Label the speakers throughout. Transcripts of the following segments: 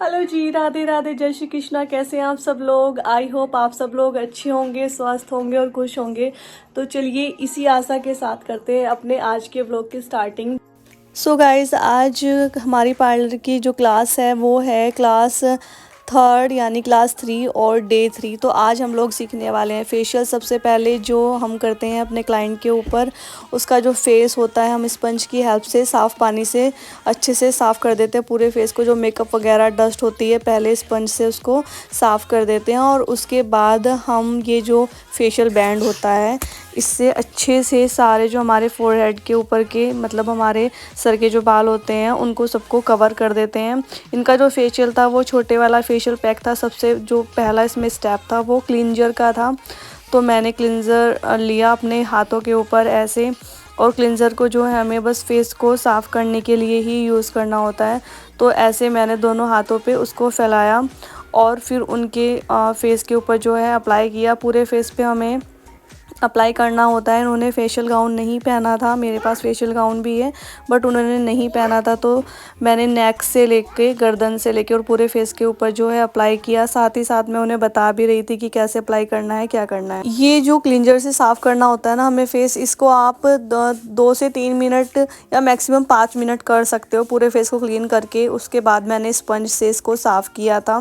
Speaker 1: Hello जी, राधे राधे, जय श्री कृष्णा। कैसे हैं आप सब लोग? आई होप आप सब लोग अच्छे होंगे, स्वस्थ होंगे और खुश होंगे। तो चलिए इसी आशा के साथ करते हैं अपने आज के व्लॉग की स्टार्टिंग। सो गाइस, आज हमारी पार्लर की जो क्लास है वो है क्लास थर्ड यानी क्लास 3 और डे 3। तो आज हम लोग सीखने वाले हैं फेशियल। सबसे पहले जो हम करते हैं अपने क्लाइंट के ऊपर, उसका जो फेस होता है हम स्पंज की हेल्प से साफ़ पानी से अच्छे से साफ़ कर देते हैं पूरे फेस को। जो मेकअप वगैरह डस्ट होती है पहले स्पंज से उसको साफ़ कर देते हैं, और उसके बाद हम ये जो फेशियल बैंड होता है इससे अच्छे से सारे जो हमारे फोरहेड के ऊपर के मतलब हमारे सर के जो बाल होते हैं उनको सबको कवर कर देते हैं। इनका जो फेशियल था वो छोटे वाला फेशियल पैक था। सबसे जो पहला इसमें स्टेप था वो क्लींजर का था। तो मैंने क्लींजर लिया अपने हाथों के ऊपर ऐसे, और क्लींजर को जो है हमें बस फेस को साफ़ करने के लिए ही यूज़ करना होता है। तो ऐसे मैंने दोनों हाथों पे उसको फैलाया और फिर उनके फेस के ऊपर जो है अप्लाई किया। पूरे फेस पे हमें अप्लाई करना होता है। उन्होंने फेशियल गाउन नहीं पहना था, मेरे पास फेशियल गाउन भी है बट उन्होंने नहीं पहना था। तो मैंने नेक से लेके गर्दन से लेके और पूरे फेस के ऊपर जो है अप्लाई किया। साथ ही साथ मैं उन्हें बता भी रही थी कि कैसे अप्लाई करना है, क्या करना है। ये जो क्लींजर से साफ़ करना होता है ना हमें फेस, इसको आप 2 से 3 मिनट या मैक्सिमम 5 मिनट कर सकते हो पूरे फेस को क्लीन करके। उसके बाद मैंने स्पंज से इसको साफ़ किया था,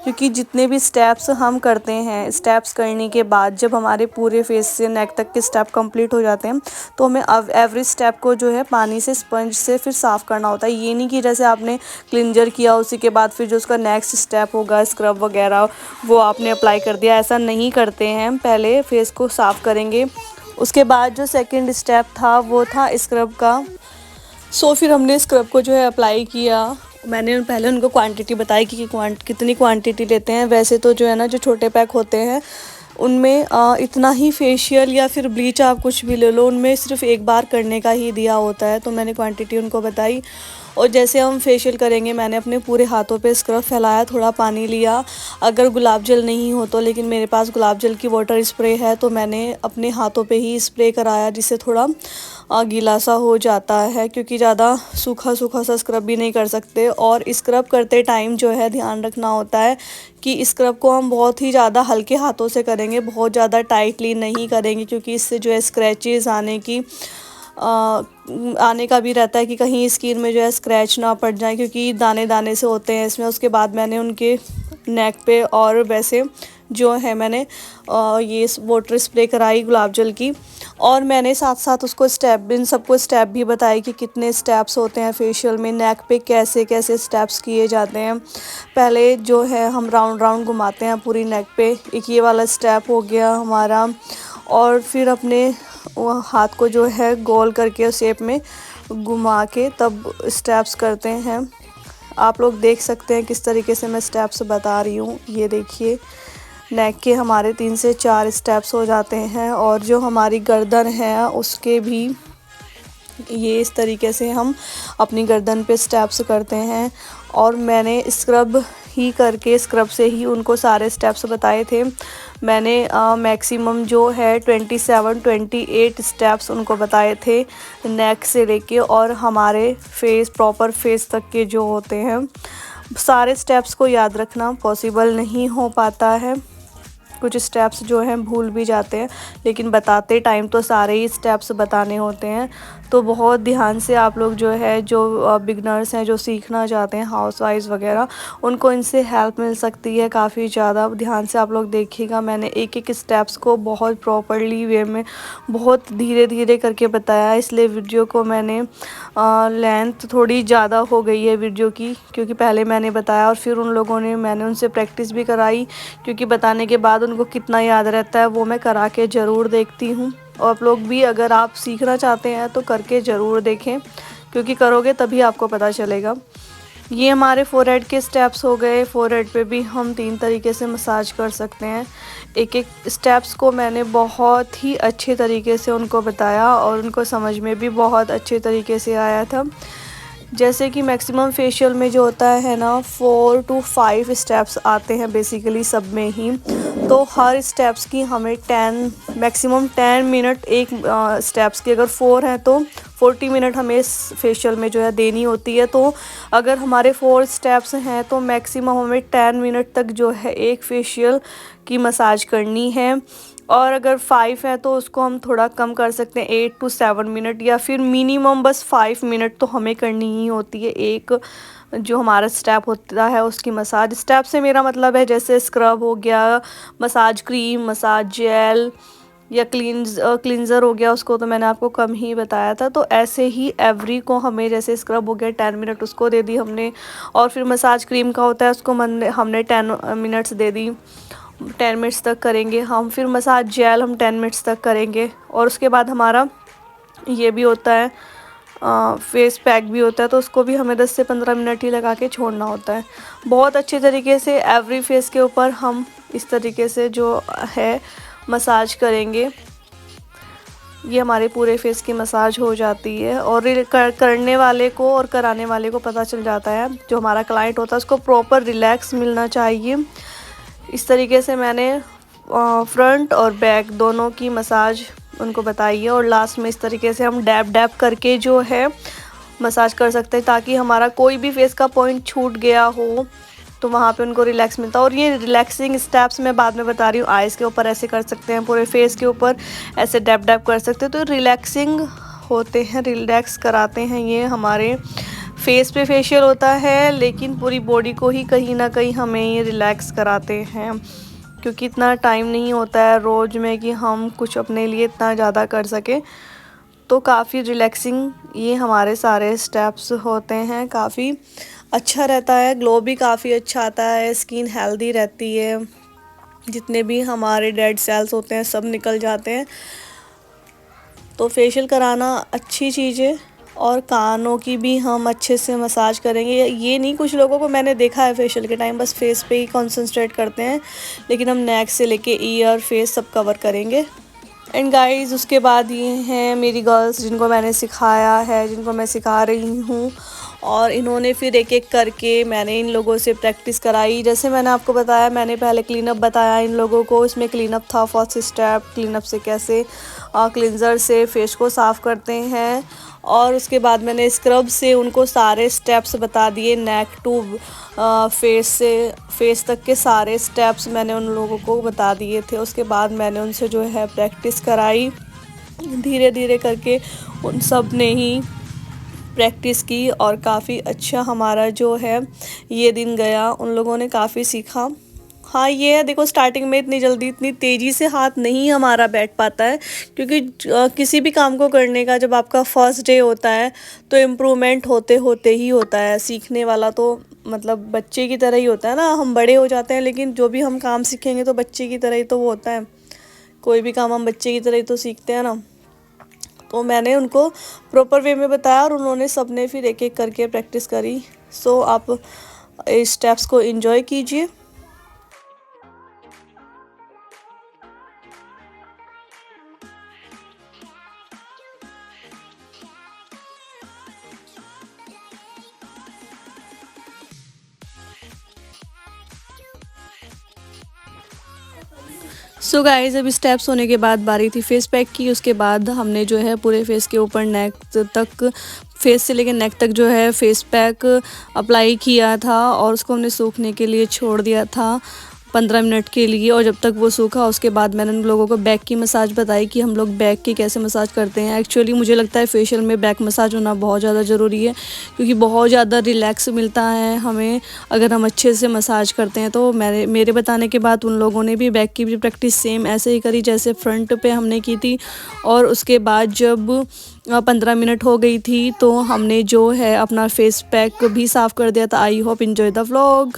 Speaker 1: क्योंकि जितने भी स्टेप्स हम करते हैं, स्टेप्स करने के बाद जब हमारे पूरे फेस से नेक तक के स्टेप कंप्लीट हो जाते हैं तो हमें अब एवरी स्टेप को जो है पानी से स्पंज से फिर साफ़ करना होता है। ये नहीं कि जैसे आपने क्लिंजर किया उसी के बाद फिर जो उसका नेक्स्ट स्टेप होगा स्क्रब वगैरह वो आपने अप्लाई कर दिया, ऐसा नहीं करते हैं। पहले फेस को साफ़ करेंगे, उसके बाद जो सेकेंड स्टेप था वो था स्क्रब का। सो फिर हमने स्क्रब को जो है अप्लाई किया। मैंने पहले उनको क्वांटिटी बताई कि कितनी क्वांटिटी लेते हैं। वैसे तो जो है ना जो छोटे पैक होते हैं उनमें इतना ही फेशियल या फिर ब्लीच आप कुछ भी ले लो, उनमें सिर्फ एक बार करने का ही दिया होता है। तो मैंने क्वांटिटी उनको बताई, और जैसे हम फेशियल करेंगे मैंने अपने पूरे हाथों पे स्क्रब फैलाया, थोड़ा पानी लिया। अगर गुलाब जल नहीं हो तो, लेकिन मेरे पास गुलाब जल की वाटर स्प्रे है तो मैंने अपने हाथों पे ही स्प्रे कराया, जिससे थोड़ा गीला सा हो जाता है, क्योंकि ज़्यादा सूखा सूखा सा स्क्रब भी नहीं कर सकते। और स्क्रब करते टाइम जो है ध्यान रखना होता है कि स्क्रब को हम बहुत ही ज़्यादा हल्के हाथों से करेंगे, बहुत ज़्यादा टाइटली नहीं करेंगे, क्योंकि इससे जो है स्क्रैचेस आने का भी रहता है कि कहीं स्किन में जो है स्क्रैच ना पड़ जाए, क्योंकि दाने दाने से होते हैं इसमें। उसके बाद मैंने उनके नेक पे और वैसे जो है मैंने ये वाटर स्प्रे कराई गुलाब जल की, और मैंने साथ साथ उसको इन सबको स्टेप भी बताए कि कितने स्टेप्स होते हैं फेशियल में, नेक पे कैसे कैसे स्टेप्स किए जाते हैं। पहले जो है हम राउंड राउंड घुमाते हैं पूरी नेक पे, एक ये वाला स्टेप हो गया हमारा, और फिर अपने हाथ को जो है गोल करके शेप में घुमा के तब स्टेप्स करते हैं। आप लोग देख सकते हैं किस तरीके से मैं स्टेप्स बता रही हूँ। ये देखिए, नेक के हमारे 3 से 4 स्टेप्स हो जाते हैं, और जो हमारी गर्दन है उसके भी ये इस तरीके से हम अपनी गर्दन पे स्टेप्स करते हैं। और मैंने स्क्रब से ही उनको सारे स्टेप्स बताए थे। मैंने मैक्सिमम जो है 28 स्टेप्स उनको बताए थे नेक से लेके और हमारे प्रॉपर फेस तक के जो होते हैं। सारे स्टेप्स को याद रखना पॉसिबल नहीं हो पाता है, कुछ स्टेप्स जो हैं भूल भी जाते हैं, लेकिन बताते टाइम तो सारे ही स्टेप्स बताने होते हैं। तो बहुत ध्यान से आप लोग जो है, जो बिगनर्स हैं, जो सीखना चाहते हैं, हाउसवाइफ्स वगैरह, उनको इनसे हेल्प मिल सकती है काफ़ी ज़्यादा। ध्यान से आप लोग देखिएगा, मैंने एक एक स्टेप्स को बहुत प्रॉपरली वे में बहुत धीरे धीरे करके बताया, इसलिए वीडियो को मैंने लेंथ थोड़ी ज़्यादा हो गई है वीडियो की, क्योंकि पहले मैंने बताया और फिर मैंने उनसे प्रैक्टिस भी कराई, क्योंकि बताने के बाद उनको कितना याद रहता है वो मैं करा के ज़रूर देखती हूँ। और आप लोग भी अगर आप सीखना चाहते हैं तो करके ज़रूर देखें, क्योंकि करोगे तभी आपको पता चलेगा। ये हमारे फोरहेड के स्टेप्स हो गए। फोरहेड पे भी हम 3 तरीके से मसाज कर सकते हैं। एक एक स्टेप्स को मैंने बहुत ही अच्छे तरीके से उनको बताया और उनको समझ में भी बहुत अच्छे तरीके से आया था। जैसे कि मैक्सिमम फेशियल में जो होता है ना 4 to 5 स्टेप्स आते हैं बेसिकली सब में ही। तो हर स्टेप्स की हमें 10 मैक्सिमम 10 मिनट एक स्टेप्स की, अगर 4 हैं तो 40 मिनट हमें फेशियल में जो है देनी होती है। तो अगर हमारे 4 स्टेप्स हैं तो मैक्सिमम हमें 10 मिनट तक जो है एक फेशियल की मसाज करनी है। और अगर 5 है तो उसको हम थोड़ा कम कर सकते हैं 8 to 7 मिनट, या फिर मिनिमम बस 5 मिनट तो हमें करनी ही होती है एक जो हमारा स्टेप होता है उसकी मसाज। स्टेप से मेरा मतलब है जैसे स्क्रब हो गया, मसाज क्रीम, मसाज जेल या क्लींज़र हो गया, उसको तो मैंने आपको कम ही बताया था। तो ऐसे ही एवरी को हमें, जैसे स्क्रब हो गया 10 मिनट उसको दे दी हमने, और फिर मसाज क्रीम का होता है उसको हमने 10 मिनट्स दे दी, 10 मिनट्स तक करेंगे हम। फिर मसाज जेल हम 10 मिनट्स तक करेंगे। और उसके बाद हमारा ये भी होता है फेस पैक भी होता है, तो उसको भी हमें 10 से 15 मिनट ही लगा के छोड़ना होता है। बहुत अच्छे तरीके से एवरी फेस के ऊपर हम इस तरीके से जो है मसाज करेंगे। ये हमारे पूरे फेस की मसाज हो जाती है, और करने वाले को और कराने वाले को पता चल जाता है, जो हमारा क्लाइंट होता है उसको प्रॉपर रिलैक्स मिलना चाहिए। इस तरीके से मैंने फ्रंट और बैक दोनों की मसाज उनको बताई है। और लास्ट में इस तरीके से हम डैब डैब करके जो है मसाज कर सकते हैं, ताकि हमारा कोई भी फेस का पॉइंट छूट गया हो तो वहाँ पे उनको रिलैक्स मिलता है। और ये रिलैक्सिंग स्टेप्स मैं बाद में बता रही हूँ। आइज़ के ऊपर ऐसे कर सकते हैं, पूरे फेस के ऊपर ऐसे डैब डैब कर सकते हैं, तो रिलैक्सिंग होते हैं, रिलैक्स कराते हैं। ये हमारे फेस पे फेशियल होता है, लेकिन पूरी बॉडी को ही कहीं ना कहीं हमें ये रिलैक्स कराते हैं, क्योंकि इतना टाइम नहीं होता है रोज़ में कि हम कुछ अपने लिए इतना ज़्यादा कर सकें। तो काफ़ी रिलैक्सिंग ये हमारे सारे स्टेप्स होते हैं, काफ़ी अच्छा रहता है, ग्लो भी काफ़ी अच्छा आता है, स्किन हेल्दी रहती है, जितने भी हमारे डेड सेल्स होते हैं सब निकल जाते हैं। तो फेशियल कराना अच्छी चीज़ है। और कानों की भी हम अच्छे से मसाज करेंगे। ये नहीं, कुछ लोगों को मैंने देखा है फेशियल के टाइम बस फेस पे ही कॉन्सेंट्रेट करते हैं, लेकिन हम नेक से लेके ईयर फेस सब कवर करेंगे। एंड गाइस उसके बाद ये हैं मेरी गर्ल्स जिनको मैंने सिखाया है, जिनको मैं सिखा रही हूँ, और इन्होंने फिर एक एक करके मैंने इन लोगों से प्रैक्टिस कराई। जैसे मैंने आपको बताया, मैंने पहले क्लीनअप बताया इन लोगों को, इसमें क्लीनअप था फर्स्ट स्टेप, क्लीनअप से कैसे क्लिनज़र से फेस को साफ़ करते हैं। और उसके बाद मैंने स्क्रब से उनको सारे स्टेप्स बता दिए, नेक टू फेस से फेस तक के सारे स्टेप्स मैंने उन लोगों को बता दिए थे। उसके बाद मैंने उनसे जो है प्रैक्टिस कराई, धीरे धीरे करके उन सब ने ही प्रैक्टिस की, और काफ़ी अच्छा हमारा जो है ये दिन गया। उन लोगों ने काफ़ी सीखा। हाँ ये है, देखो स्टार्टिंग में इतनी जल्दी इतनी तेज़ी से हाथ नहीं हमारा बैठ पाता है, क्योंकि किसी भी काम को करने का जब आपका फर्स्ट डे होता है तो इम्प्रूवमेंट होते होते ही होता है। सीखने वाला तो मतलब बच्चे की तरह ही होता है ना, हम बड़े हो जाते हैं लेकिन जो भी हम काम सीखेंगे तो बच्चे की तरह ही तो वो होता है। कोई भी काम हम बच्चे की तरह ही तो सीखते हैं ना। तो मैंने उनको प्रॉपर वे में बताया, और उन्होंने सब ने फिर एक एक करके प्रैक्टिस करी। सो आप इस स्टेप्स को एंजॉय कीजिए। सो गाइस अभी स्टेप्स होने के बाद बारी थी फेस पैक की। उसके बाद हमने जो है पूरे फेस के ऊपर नेक तक, फेस से लेकर नेक तक जो है फेस पैक अप्लाई किया था, और उसको हमने सूखने के लिए छोड़ दिया था 15 मिनट के लिए। और जब तक वो सूखा उसके बाद मैंने उन लोगों को बैक की मसाज बताई कि हम लोग बैक की कैसे मसाज करते हैं। एक्चुअली मुझे लगता है फेशियल में बैक मसाज होना बहुत ज़्यादा ज़रूरी है, क्योंकि बहुत ज़्यादा रिलैक्स मिलता है हमें अगर हम अच्छे से मसाज करते हैं। तो मेरे बताने के बाद उन लोगों ने भी बैक की भी प्रैक्टिस सेम ऐसे ही करी जैसे फ्रंट पे हमने की थी। और उसके बाद जब 15 मिनट हो गई थी तो हमने जो है अपना फेस पैक भी साफ़ कर दिया था। I hope enjoy the vlog.